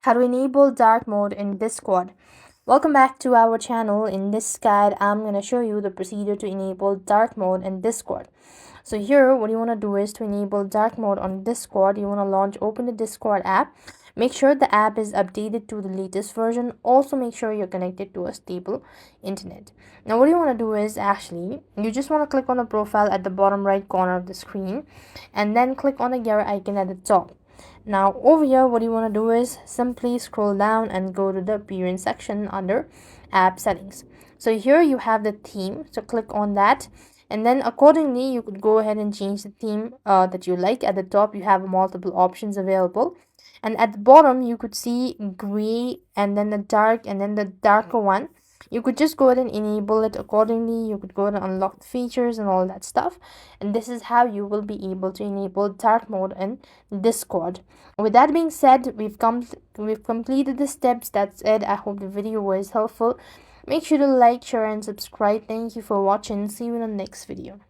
How to enable dark mode in Discord. Welcome back to our channel. In this guide, I'm going to show you the procedure to enable dark mode in Discord. So here, what you want to do is to enable dark mode on Discord, you want to open the Discord app. Make sure the app is updated to the latest version. Also, make sure you're connected to a stable internet. Now, what you want to do is you just want to click on the profile at the bottom right corner of the screen and then click on the gear icon at the top. Now over here, what you want to do is simply scroll down and go to the appearance section under app settings. So here you have the theme, so click on that, and then accordingly you could go ahead and change the theme that you like. At the top you have multiple options available, and at the bottom you could see gray and then the dark and then the darker one. You could just go ahead and enable it accordingly. You could go ahead and unlock the features and all that stuff, and this is how you will be able to enable dark mode in Discord. With that being said, we've completed the steps. That's it. I hope the video was helpful. Make sure to like, share and subscribe. Thank you for watching. See you in the next video.